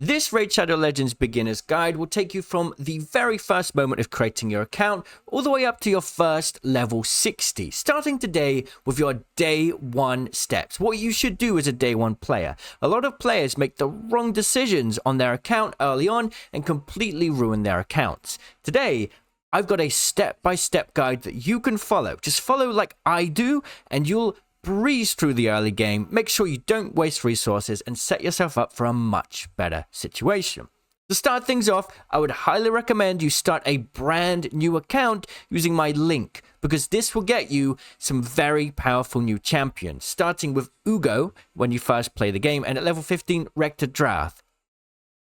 This Raid Shadow Legends beginner's guide will take you from the very first moment of creating your account all the way up to your first level 60, starting today with your day one steps. What you should do as a day one player. A lot of players make the wrong decisions on their account early on and completely ruin their accounts. Today, I've got a step-by-step guide that you can follow. Just follow like I do and you'll breeze through the early game, make sure you don't waste resources, and set yourself up for a much better situation. To start things off, I would highly recommend you start a brand new account using my link, because this will get you some very powerful new champions, starting with Ugo when you first play the game, and at level 15, Rector Drath.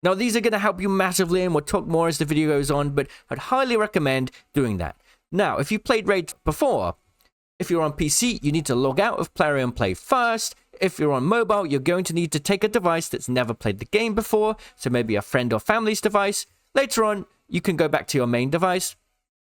Now, these are going to help you massively, and we'll talk more as the video goes on, but I'd highly recommend doing that. Now, if you played Raid before, if you're on PC, you need to log out of Plarium and play first. If you're on mobile, you're going to need to take a device that's never played the game before, so maybe a friend or family's device. Later on, you can go back to your main device,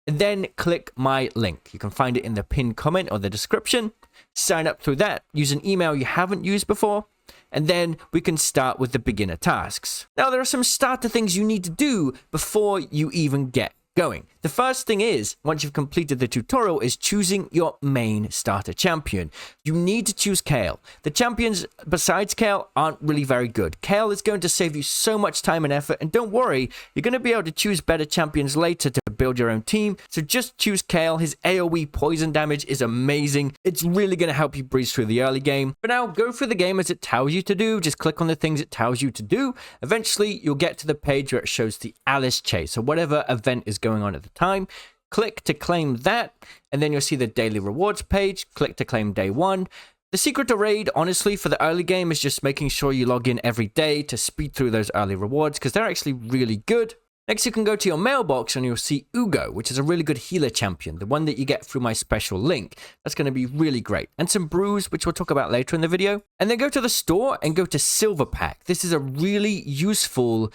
and then click my link. You can find it in the pinned comment or the description. Sign up through that, use an email you haven't used before, and then we can start with the beginner tasks. Now, there are some starter things you need to do before you even get going. The first thing is, once you've completed the tutorial, is choosing your main starter champion. You need to choose Kael. The champions besides Kael aren't really very good. Kael is going to save you so much time and effort, and don't worry, you're going to be able to choose better champions later to build your own team. So just choose Kael. His AoE poison damage is amazing. It's really going to help you breeze through the early game. But now go through the game as it tells you to do. Just click on the things it tells you to do. Eventually, you'll get to the page where it shows the Alice chase, or whatever event is going on at the time. Click to claim that, and then you'll see the daily rewards page. Click to claim day one. The secret to Raid, honestly, for the early game is just making sure you log in every day to speed through those early rewards, because they're actually really good. Next, you can go to your mailbox and you'll see Ugo, which is a really good healer champion, the one that you get through my special link. That's going to be really great. And some brews, which we'll talk about later in the video. And then go to the store and go to Silver Pack. This is a really useful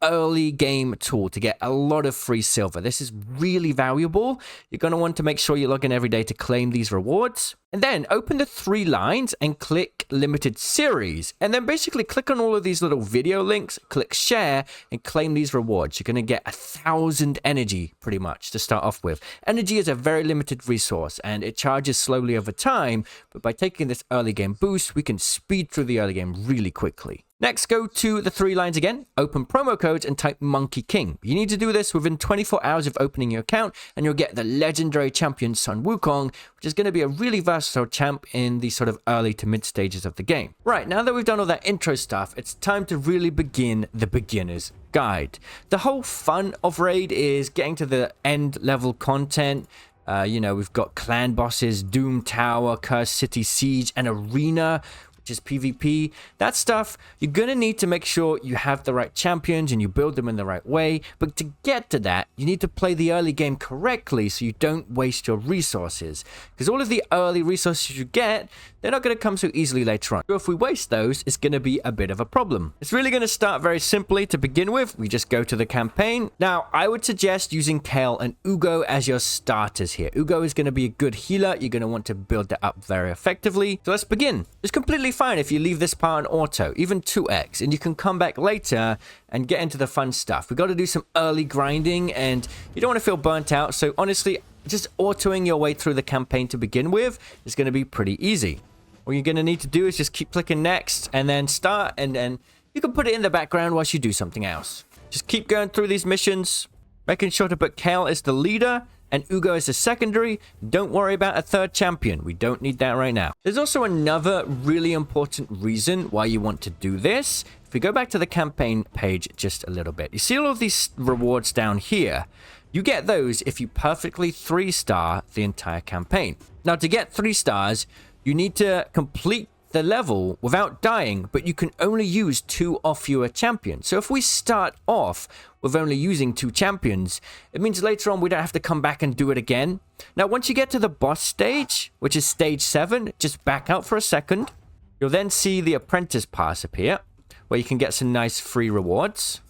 early game tool to get a lot of free silver. This is really valuable. You're going to want to make sure you log in every day to claim these rewards. And then open the 3 lines and click limited series. And then basically click on all of these little video links, click share, and claim these rewards. You're going to get 1,000 energy pretty much to start off with. Energy is a very limited resource and it charges slowly over time. But by taking this early game boost, we can speed through the early game really quickly. Next, go to the 3 lines again, open promo codes and type Monkey King. You need to do this within 24 hours of opening your account and you'll get the legendary champion Sun Wukong, which is going to be a really versatile champ in the sort of early to mid stages of the game. Right, now that we've done all that intro stuff, it's time to really begin the beginner's guide. The whole fun of Raid is getting to the end level content. We've got clan bosses, Doom Tower, Cursed City Siege, and Arena, which is PvP. That stuff, you're going to need to make sure you have the right champions and you build them in the right way. But to get to that, you need to play the early game correctly so you don't waste your resources. Because all of the early resources you get, they're not going to come so easily later on. So if we waste those, it's going to be a bit of a problem. It's really going to start very simply to begin with. We just go to the campaign. Now, I would suggest using Kael and Ugo as your starters here. Ugo is going to be a good healer. You're going to want to build that up very effectively. So let's begin. It's completely fine if you leave this part on auto, even 2x, and you can come back later and get into the fun stuff. We've got to do some early grinding and you don't want to feel burnt out. So honestly, just autoing your way through the campaign to begin with is going to be pretty easy. All you're going to need to do is just keep clicking next and then start, and then you can put it in the background whilst you do something else. Just keep going through these missions, making sure to put Kael as the leader and Ugo as the secondary. Don't worry about a third champion. We don't need that right now. There's also another really important reason why you want to do this. If we go back to the campaign page just a little bit, you see all of these rewards down here. You get those if you perfectly 3-star the entire campaign. Now, to get 3 stars, you need to complete the level without dying, but you can only use 2 or fewer champions. So if we start off with only using 2 champions, it means later on we don't have to come back and do it again. Now, once you get to the boss stage, which is stage 7, just back out for a second. You'll then see the apprentice pass appear, where you can get some nice free rewards.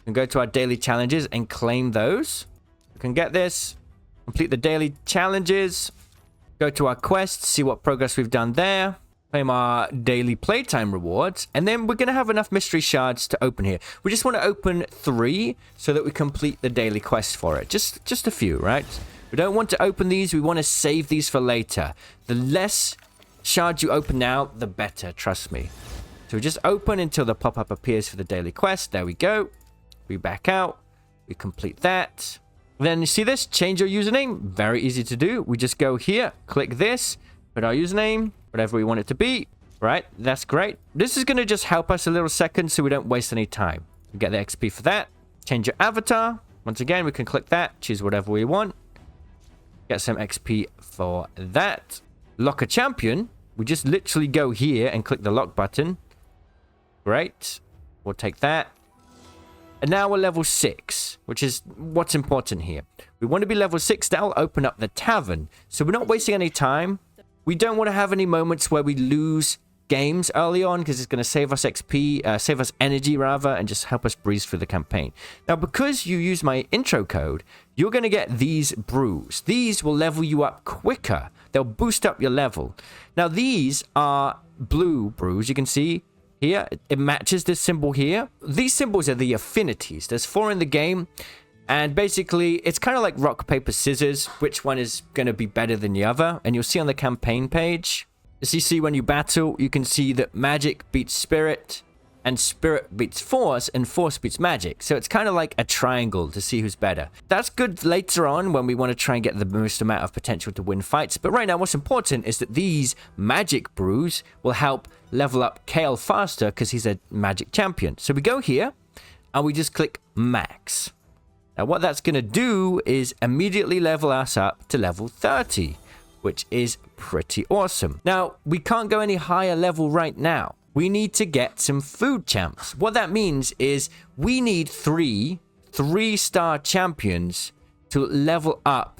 And go to our daily challenges and claim those. You can get this, complete the daily challenges, go to our quests, see what progress we've done there. claim our daily playtime rewards, and then we're going to have enough mystery shards to open here. We just want to open 3 so that we complete the daily quest for it. Just a few, right? We don't want to open these. We want to save these for later. The less shards you open now, the better, trust me. So we just open until the pop-up appears for the daily quest. There we go. We back out. We complete that. Then you see this? Change your username. Very easy to do. We just go here, click this, put our username, whatever we want it to be. Right? That's great. This is going to just help us a little second so we don't waste any time. We get the XP for that. Change your avatar. Once again, we can click that, choose whatever we want. Get some XP for that. Lock a champion. We just literally go here and click the lock button. Great. We'll take that. And now we're level 6, which is what's important here. We want to be level 6. That'll open up the Tavern. So we're not wasting any time. We don't want to have any moments where we lose games early on because it's going to save us XP, save us energy rather, and just help us breeze through the campaign. Now, because you use my intro code, you're going to get these brews. These will level you up quicker. They'll boost up your level. Now, these are blue brews. You can see here, it matches this symbol here. These symbols are the affinities. There's 4 in the game. And basically, it's kind of like rock, paper, scissors. Which one is going to be better than the other? And you'll see on the campaign page. As you see when you battle, you can see that magic beats spirit. And spirit beats force. And force beats magic. So it's kind of like a triangle to see who's better. That's good later on when we want to try and get the most amount of potential to win fights. But right now, what's important is that these magic brews will help level up Kael faster because he's a magic champion. So we go here and we just click max. Now what that's going to do is immediately level us up to level 30, which is pretty awesome. Now we can't go any higher level right now. We need to get some food champs. What that means is we need 3-star champions to level up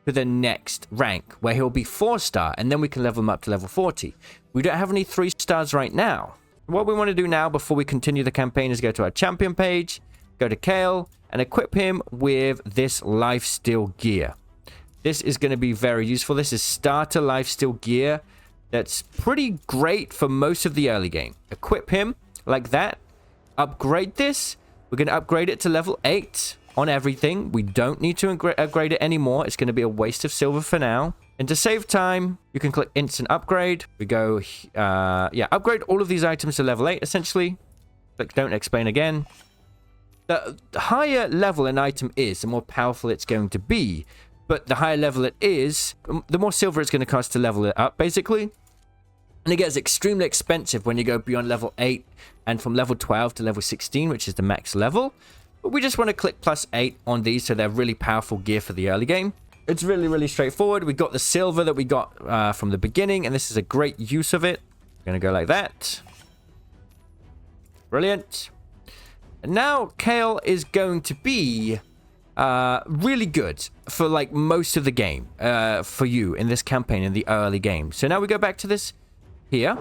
to the next rank where he'll be 4-star, and then we can level him up to level 40. We don't have any 3 stars right now. What we want to do now before we continue the campaign is go to our champion page, go to Kael, and equip him with this lifesteal gear. This is going to be very useful. This is starter lifesteal gear. That's pretty great for most of the early game. Equip him like that. Upgrade this. We're going to upgrade it to level 8 on everything. We don't need to upgrade it anymore. It's going to be a waste of silver for now. And to save time, you can click instant upgrade. We go, upgrade all of these items to level 8, essentially. Click don't explain again. The higher level an item is, the more powerful it's going to be. But the higher level it is, the more silver it's going to cost to level it up, basically. And it gets extremely expensive when you go beyond level 8 and from level 12 to level 16, which is the max level. But we just want to click +8 on these so they're really powerful gear for the early game. It's really, really straightforward. We got the silver that we got from the beginning, and this is a great use of it. We're going to go like that. Brilliant. And now Kael is going to be really good for like most of the game for you in this campaign in the early game. So now we go back to this here.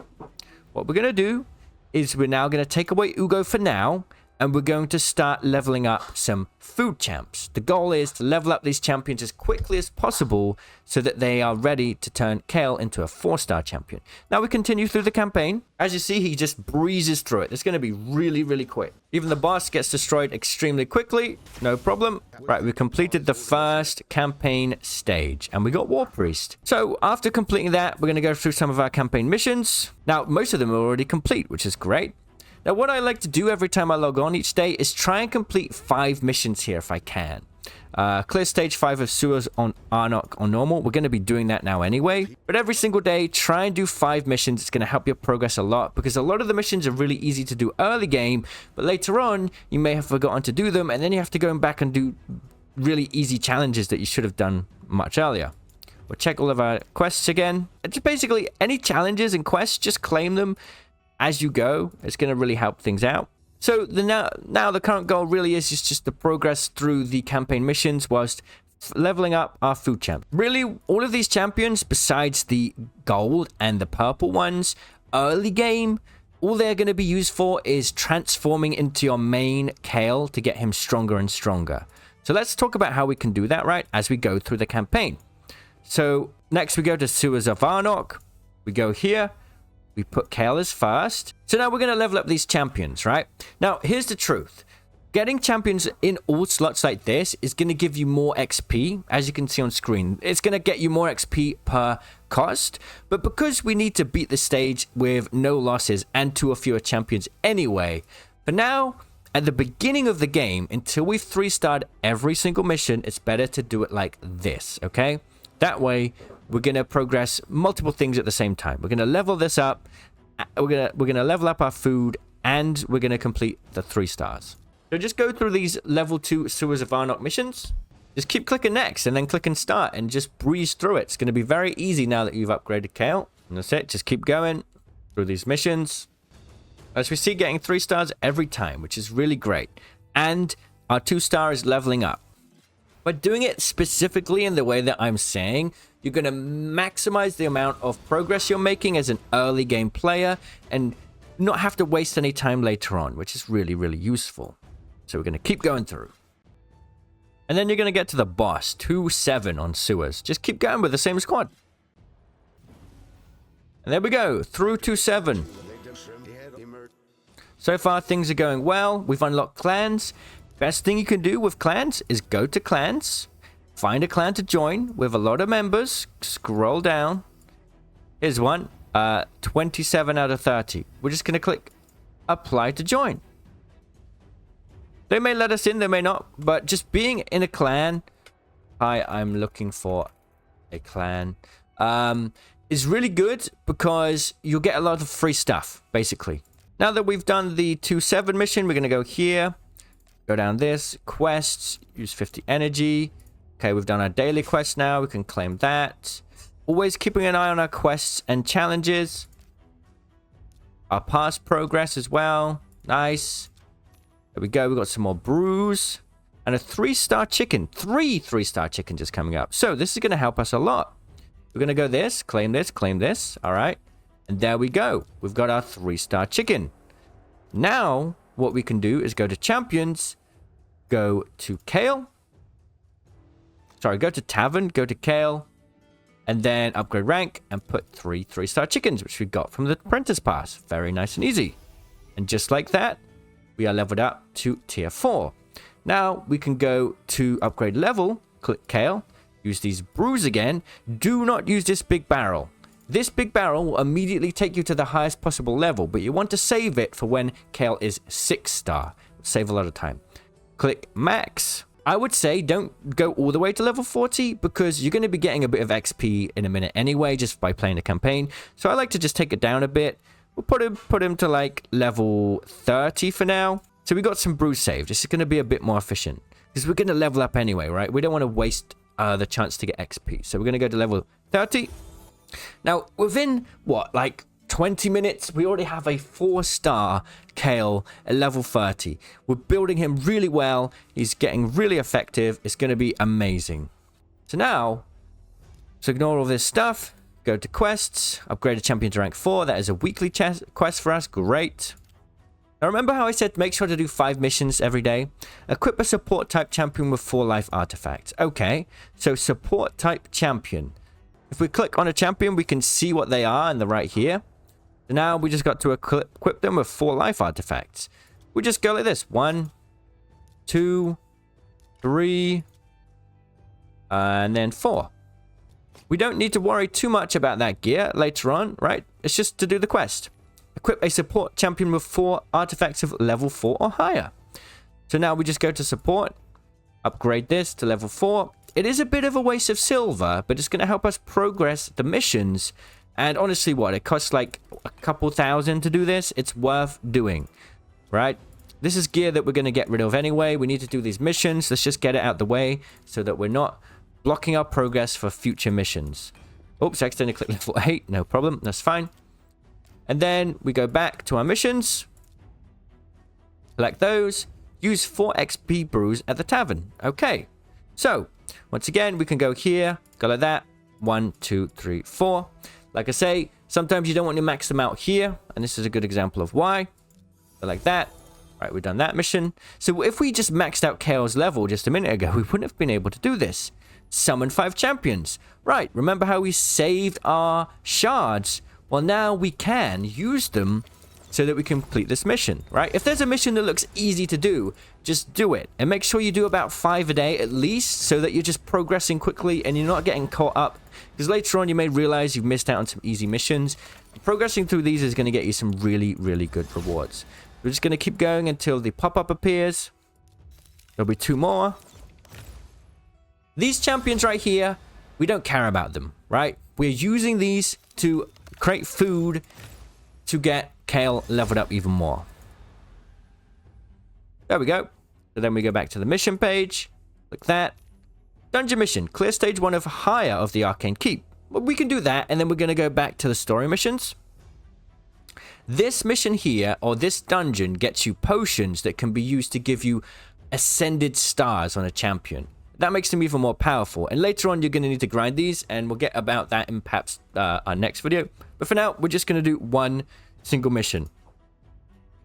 What we're going to do is we're now going to take away Ugo for now, and we're going to start leveling up some food champs. The goal is to level up these champions as quickly as possible so that they are ready to turn Kael into a 4-star champion. Now we continue through the campaign. As you see, he just breezes through it. It's going to be really, really quick. Even the boss gets destroyed extremely quickly. No problem. Right, we completed the first campaign stage, and we got War Priest. So after completing that, we're going to go through some of our campaign missions. Now, most of them are already complete, which is great. Now, what I like to do every time I log on each day is try and complete 5 missions here if I can. Clear stage 5 of sewers on Arnok on normal. We're going to be doing that now anyway. But every single day, try and do 5 missions. It's going to help your progress a lot because a lot of the missions are really easy to do early game. But later on, you may have forgotten to do them, and then you have to go back and do really easy challenges that you should have done much earlier. We'll check all of our quests again. And just basically, any challenges and quests, just claim them as you go. It's going to really help things out. So now the current goal really is just to progress through the campaign missions whilst leveling up our food champ. Really, all of these champions, besides the gold and the purple ones, early game, all they're going to be used for is transforming into your main Kael to get him stronger and stronger. So let's talk about how we can do that, right, as we go through the campaign. So next we go to Sewers of Arnok. We go here. We put Kael as first. So now we're going to level up these champions, right? Now, here's the truth. Getting champions in all slots like this is going to give you more XP, as you can see on screen. It's going to get you more XP per cost, but because we need to beat the stage with no losses and 2 or fewer champions anyway, for now, at the beginning of the game, until we've 3-starred every single mission, it's better to do it like this, okay? That way, we're going to progress multiple things at the same time. We're going to level this up, we're going to level up our food, and we're going to complete the 3 stars. So just go through these level 2 Sewers of Arnok missions. Just keep clicking next and then clicking start and just breeze through it. It's going to be very easy now that you've upgraded Kael. And that's it. Just keep going through these missions. As we see, getting 3 stars every time, which is really great. And our 2-star is leveling up. By doing it specifically in the way that I'm saying, you're going to maximize the amount of progress you're making as an early game player and not have to waste any time later on, which is really, really useful. So we're going to keep going through. And then you're going to get to the boss, 2-7 on sewers. Just keep going with the same squad. And there we go, through 2-7. So far, things are going well. We've unlocked clans. Best thing you can do with clans is go to clans. Find a clan to join with a lot of members. Scroll down. Here's one. 27 out of 30. We're just going to click apply to join. They may let us in, they may not, but just being in a clan, hi, I'm looking for a clan, is really good because you'll get a lot of free stuff, basically. Now that we've done the 2-7 mission, we're going to go here, go down this, quests, use 50 energy. Okay, we've done our daily quest now, we can claim that. Always keeping an eye on our quests and challenges. Our past progress as well, nice. There we go. We've got some more brews and a 3-star chicken. 3-3-star chicken just coming up. So this is going to help us a lot. We're going to go this, claim this, claim this. All right. And there we go. We've got our 3-star chicken. Now, what we can do is go to champions, go to Kael. Sorry, go to Tavern, go to Kael, and then upgrade rank and put 3-3-star chickens, which we got from the apprentice pass. Very nice and easy. And just like that, we are leveled up to tier 4. Now we can go to upgrade level, click Kael, use these brews again. Do not use this big barrel. This big barrel will immediately take you to the highest possible level, but you want to save it for when Kael is 6-star. Save a lot of time. Click max. I would say don't go all the way to level 40 because you're going to be getting a bit of XP in a minute anyway, just by playing the campaign. So I like to just take it down a bit. We'll put him to like level 30 for now. So we got some brews saved. This is going to be a bit more efficient because we're going to level up anyway, right? We don't want to waste the chance to get XP. So we're going to go to level 30. Now, within what, like 20 minutes, we already have a 4-star Kael at level 30. We're building him really well. He's getting really effective. It's going to be amazing. So now, so ignore all this stuff. Go to quests, upgrade a champion to rank 4. That is a weekly quest for us. Great. Now remember how I said make sure to do 5 missions every day? Equip a support type champion with 4 life artifacts. Okay, so support type champion. If we click on a champion, we can see what they are in the right here. So now we just got to equip them with 4 life artifacts. We just go like this. 1, 2, 3, and then 4. We don't need to worry too much about that gear later on, right? It's just to do the quest. Equip a support champion with 4 artifacts of level 4 or higher. So now we just go to support, upgrade this to level 4. It is a bit of a waste of silver, but it's going to help us progress the missions. And honestly, what? It costs like a couple thousand to do this. It's worth doing, right? This is gear that we're going to get rid of anyway. We need to do these missions. Let's just get it out the way so that we're not blocking our progress for future missions. Oops, I accidentally clicked level 8. No problem. That's fine. And then we go back to our missions. Select those. Use 4 XP brews at the tavern. Okay. So, once again, we can go here. Go like that. 1, 2, 3, 4. Like I say, sometimes you don't want to max them out here. And this is a good example of why. Go like that. Right, we've done that mission. So if we just maxed out Kael's level just a minute ago, we wouldn't have been able to do this. Summon 5 champions. Right, remember how we saved our shards well, now we can use them so that we complete this mission, right? If there's a mission that looks easy to do, just do it. And make sure you do about 5 a day at least, so that you're just progressing quickly and you're not getting caught up. Because later on you may realize you've missed out on some easy missions. Progressing through these is going to get you some really, really good rewards. We're just going to keep going until the pop-up appears. There'll be 2 more. These champions right here, we don't care about them, right? We're using these to create food to get Kael leveled up even more. There we go. So then we go back to the mission page. Like that. Dungeon mission. Clear stage 1 of higher of the Arcane Keep. Well, we can do that, and then we're going to go back to the story missions. This mission here, or this dungeon, gets you potions that can be used to give you ascended stars on a champion. That makes them even more powerful. And later on, you're going to need to grind these, and we'll get about that in perhaps our next video. But for now, we're just going to do one single mission.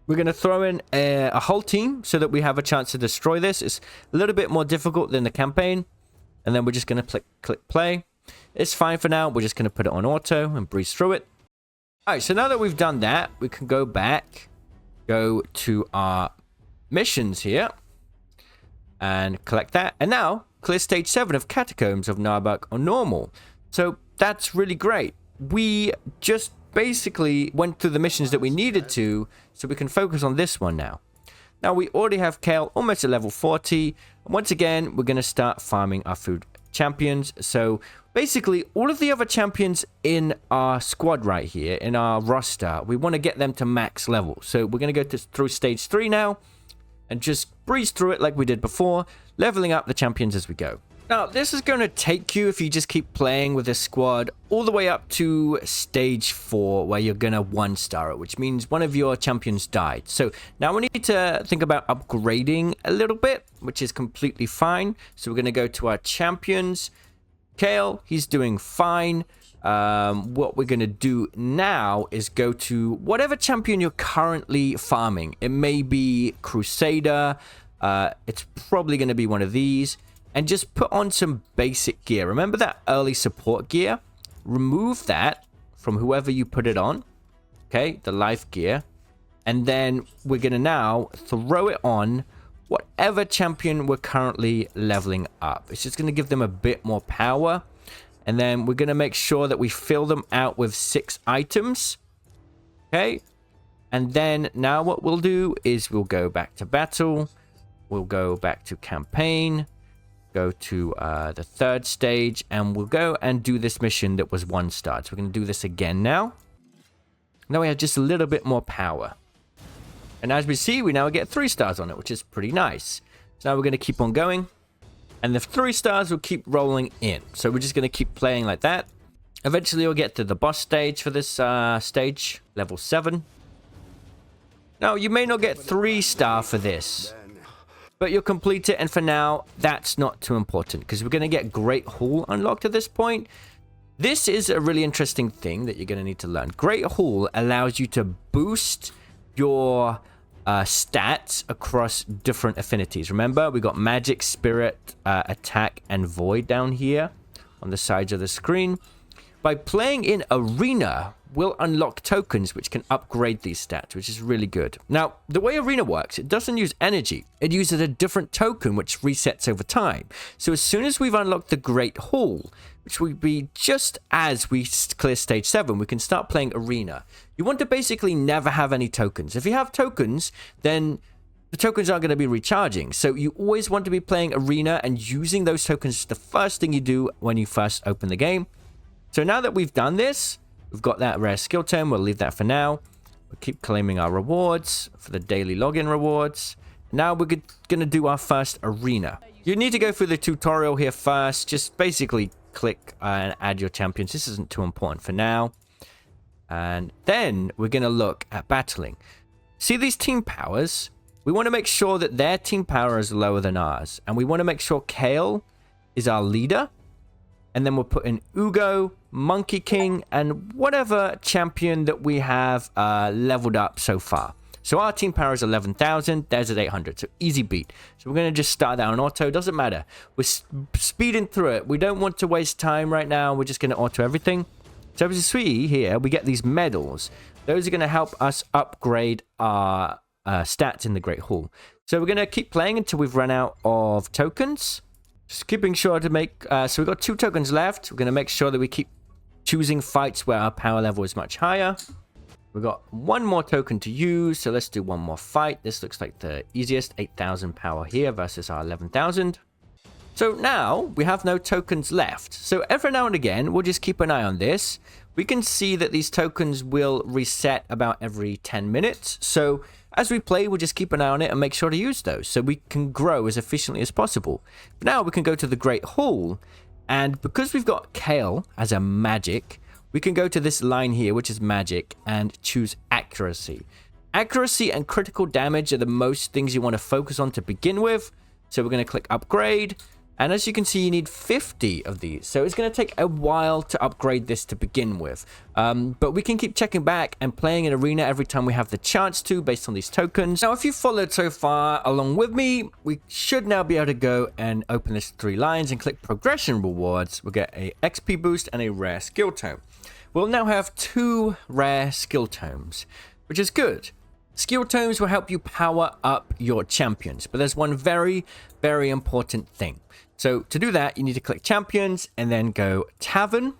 We're going to throw in a whole team so that we have a chance to destroy this. It's a little bit more difficult than the campaign. And then we're just going to click play. It's fine for now. We're just going to put it on auto and breeze through it. All right, so now that we've done that, we can go back, go to our missions here, and collect that. And now, clear stage 7 of Catacombs of Narbuk on normal. So that's really great. We just basically went through the missions that we needed to, so we can focus on this one now. Now, we already have Kael almost at level 40. And once again, we're going to start farming our food champions. So basically, all of the other champions in our squad right here, in our roster, we want to get them to max level. So we're going to go through stage 3 now and just breeze through it like we did before, leveling up the champions as we go. Now, this is going to take you, if you just keep playing with this squad, all the way up to stage 4, where you're going to 1-star it, which means one of your champions died. So now we need to think about upgrading a little bit, which is completely fine. So we're going to go to our champions. Kael, he's doing fine. What we're going to do now is go to whatever champion you're currently farming. It may be Crusader. It's probably going to be one of these. And just put on some basic gear. Remember that early support gear? Remove that from whoever you put it on. Okay, the life gear. And then we're going to now throw it on whatever champion we're currently leveling up. It's just going to give them a bit more power. And then we're going to make sure that we fill them out with 6 items. Okay. And then now what we'll do is we'll go back to battle. We'll go back to campaign. Go to the 3rd stage, and we'll go and do this mission that was 1-star. So we're going to do this again now. Now we have just a little bit more power. And as we see, we now get 3 stars on it, which is pretty nice. So now we're going to keep on going. And the 3 stars will keep rolling in. So we're just going to keep playing like that. Eventually we'll get to the boss stage for this stage, level 7. Now, you may not get 3-star for this, but you'll complete it, and for now, that's not too important, because we're going to get Great Hall unlocked at this point. This is a really interesting thing that you're going to need to learn. Great Hall allows you to boost your stats across different affinities. Remember, we got Magic, Spirit, Attack, and Void down here on the sides of the screen. By playing in Arena, we'll unlock tokens which can upgrade these stats, which is really good. Now, the way Arena works, it doesn't use energy. It uses a different token which resets over time. So as soon as we've unlocked the Great Hall, which will be just as we clear stage 7, we can start playing Arena. You want to basically never have any tokens. If you have tokens, then the tokens aren't going to be recharging. So you always want to be playing Arena, and using those tokens is the first thing you do when you first open the game. So now that we've done this, we've got that rare skill tome. We'll leave that for now. We'll keep claiming our rewards for the daily login rewards. Now we're going to do our first arena. You need to go through the tutorial here first. Just basically click and add your champions. This isn't too important for now. And then we're going to look at battling. See these team powers? We want to make sure that their team power is lower than ours. And we want to make sure Kael is our leader. And then we'll put in Ugo, Monkey King, and whatever champion that we have leveled up so far. So our team power is 11,000. Theirs is 800. So easy beat. So we're going to just start that on auto. Doesn't matter. We're speeding through it. We don't want to waste time right now. We're just going to auto everything. So as you see here, we get these medals. Those are going to help us upgrade our stats in the Great Hall. So we're going to keep playing until we've run out of tokens. Just keeping sure to make... so we've got 2 tokens left. We're going to make sure that we keep choosing fights where our power level is much higher. We've got 1 more token to use, so let's do 1 more fight. This looks like the easiest, 8,000 power here versus our 11,000. So now we have no tokens left. So every now and again, we'll just keep an eye on this. We can see that these tokens will reset about every 10 minutes. So as we play, we'll just keep an eye on it and make sure to use those so we can grow as efficiently as possible. But now we can go to the Great Hall, and because we've got Kael as a magic, we can go to this line here, which is magic, and choose accuracy. Accuracy and critical damage are the most things you want to focus on to begin with. So we're going to click upgrade. And as you can see, you need 50 of these. So it's going to take a while to upgrade this to begin with. But we can keep checking back and playing an arena every time we have the chance to based on these tokens. Now, if you've followed so far along with me, we should now be able to go and open this 3 lines and click progression rewards. We'll get a XP boost and a rare skill tome. We'll now have 2 rare skill tomes, which is good. Skill tomes will help you power up your champions, but there's one very, very important thing. So to do that, you need to click champions and then go Tavern.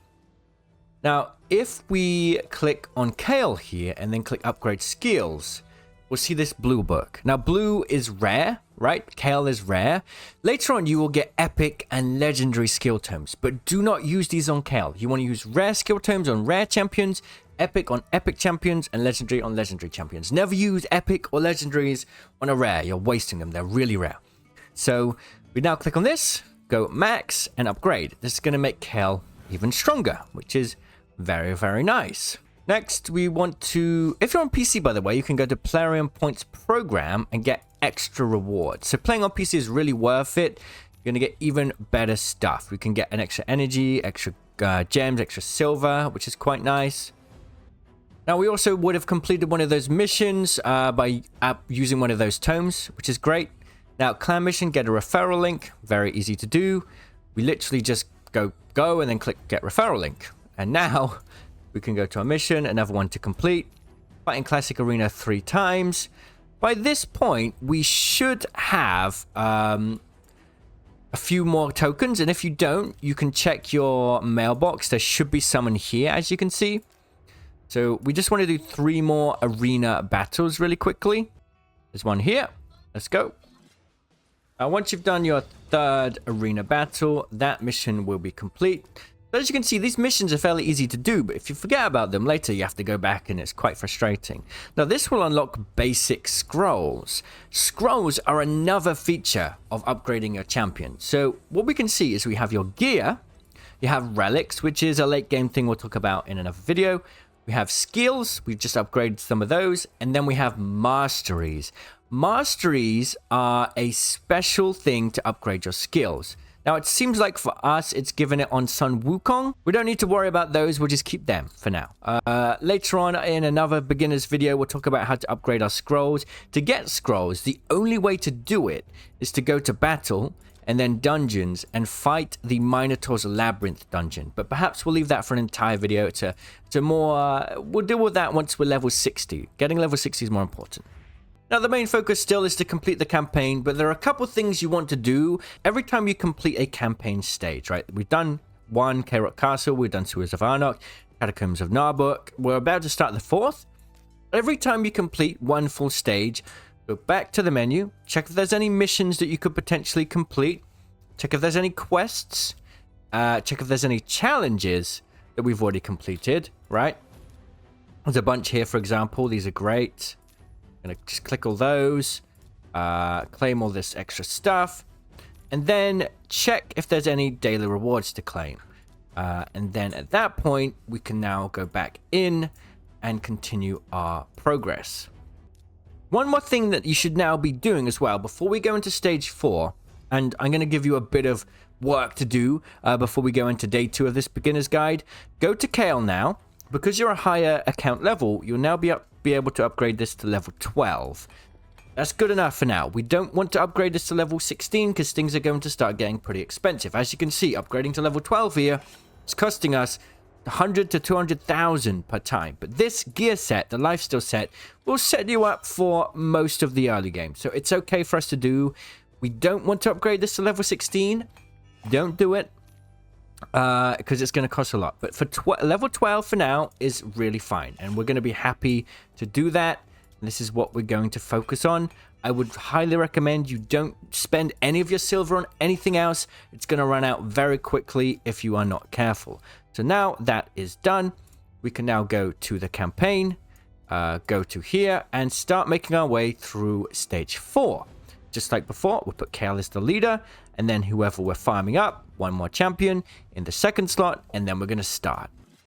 Now, if we click on Kael here and then click upgrade skills, we'll see this blue book. Now, blue is rare, right? Kael is rare. Later on, you will get epic and legendary skill tomes, but do not use these on Kael. You want to use rare skill tomes on rare champions, epic on epic champions, and legendary on legendary champions. Never use epic or legendaries on a rare. You're wasting them. They're really rare. So we now click on this, go max, and upgrade. This is going to make Kael even stronger, which is very, very nice. Next, we want to... If you're on PC, by the way, you can go to Plarium Points Program and get extra rewards. So playing on PC is really worth it. You're going to get even better stuff. We can get an extra energy, extra gems, extra silver, which is quite nice. Now, we also would have completed one of those missions by using one of those tomes, which is great. Now, clan mission, get a referral link. Very easy to do. We literally just go and then click get referral link. And now we can go to our mission, another one to complete. Fight in Classic Arena 3 times. By this point, we should have a few more tokens. And if you don't, you can check your mailbox. There should be some in here, as you can see. So we just want to do 3 more arena battles really quickly. There's one here. Let's go. Once you've done your 3rd arena battle, that mission will be complete. So as you can see, these missions are fairly easy to do, but if you forget about them later, you have to go back and it's quite frustrating. Now, this will unlock basic scrolls. Scrolls are another feature of upgrading your champion. So what we can see is we have your gear, you have relics, which is a late game thing we'll talk about in another video. We have skills, we've just upgraded some of those, and then we have masteries. Masteries are a special thing to upgrade your skills. Now, it seems like for us, it's given it on Sun Wukong. We don't need to worry about those. We'll just keep them for now. Later on in another beginner's video, we'll talk about how to upgrade our scrolls. To get scrolls, the only way to do it is to go to battle and then dungeons and fight the Minotaur's Labyrinth dungeon. But perhaps we'll leave that for an entire video. We'll deal with that once we're level 60. Getting level 60 is more important. Now, the main focus still is to complete the campaign, but there are a couple things you want to do every time you complete a campaign stage, right? We've done 1, K-Rock Castle, we've done Sewers of Arnok, Catacombs of Narbuk. We're about to start the 4th. Every time you complete 1 full stage, go back to the menu, check if there's any missions that you could potentially complete, check if there's any quests, check if there's any challenges that we've already completed, right? There's a bunch here, for example. These are great. I'm going to just click all those, claim all this extra stuff, and then check if there's any daily rewards to claim. And then at that point, we can now go back in and continue our progress. One more thing that you should now be doing as well before we go into stage 4, and I'm going to give you a bit of work to do before we go into day 2 of this beginner's guide. Go to Kael now. Because you're a higher account level, you'll now be able to upgrade this to level 12. That's good enough for now. We don't want to upgrade this to level 16 because things are going to start getting pretty expensive. As you can see, upgrading to level 12 here is costing us 100 to 200,000 per time. But this gear set, the lifesteal set, will set you up for most of the early game. So it's okay for us to do. We don't want to upgrade this to level 16. Don't do it. Because it's going to cost a lot. But for level 12 for now is really fine. And we're going to be happy to do that. And this is what we're going to focus on. I would highly recommend you don't spend any of your silver on anything else. It's going to run out very quickly if you are not careful. So now that is done, we can now go to the campaign, go to here, and start making our way through stage 4. Just like before, we'll put Kael as the leader, and then whoever we're farming up, one more champion in the second slot, and then we're going to start.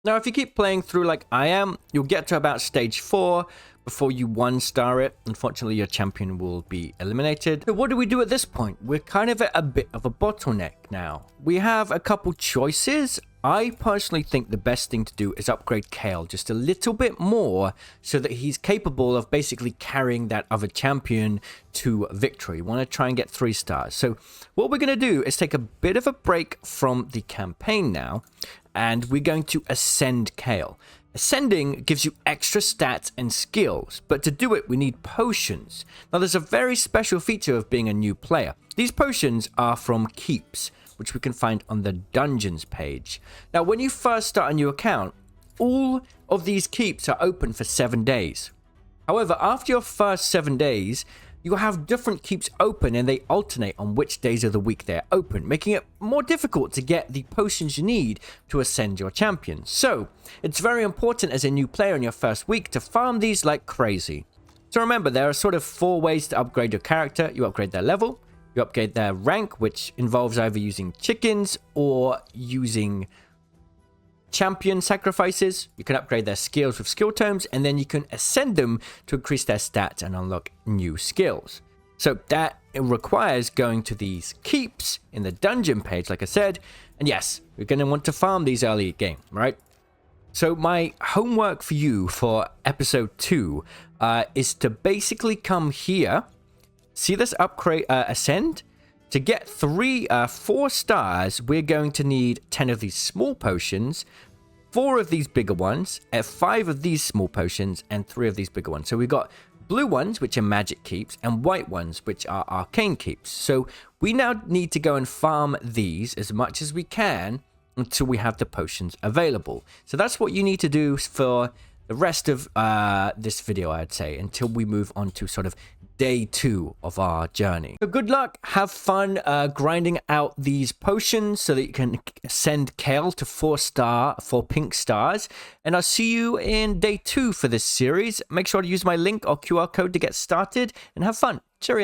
Now, if you keep playing through like I am, you'll get to about stage 4 before you 1-star it. Unfortunately, your champion will be eliminated. So what do we do at this point? We're kind of at a bit of a bottleneck now. We have a couple choices. I personally think the best thing to do is upgrade Kael just a little bit more so that he's capable of basically carrying that other champion to victory. We want to try and get 3 stars. So what we're going to do is take a bit of a break from the campaign now, and we're going to ascend Kael. Ascending gives you extra stats and skills, but to do it we need potions. Now there's a very special feature of being a new player. These potions are from keeps, which we can find on the dungeons page. Now when you first start a new account, all of these keeps are open for 7 days. However, after your first 7 days, you have different keeps open and they alternate on which days of the week they're open, making it more difficult to get the potions you need to ascend your champion. So it's very important as a new player in your first week to farm these like crazy. So remember, there are sort of 4 ways to upgrade your character. You upgrade their level, you upgrade their rank, which involves either using chickens or using champion sacrifices. You can upgrade their skills with skill tomes, and then you can ascend them to increase their stats and unlock new skills. So that requires going to these keeps in the dungeon page, like I said. And yes, we're going to want to farm these early game, right? So my homework for you for episode 2 is to basically come here, see this upgrade, ascend. To get 4 stars, we're going to need 10 of these small potions, 4 of these bigger ones, 5 of these small potions, and 3 of these bigger ones. So we've got blue ones, which are magic keeps, and white ones, which are arcane keeps. So we now need to go and farm these as much as we can until we have the potions available. So that's what you need to do for the rest of this video, I'd say, until we move on to sort of day 2 of our journey. So good luck, have fun grinding out these potions so that you can send Kael to 4 pink stars, and I'll see you in day 2 for this series. Make sure to use my link or QR code to get started, and have fun. Cheerio.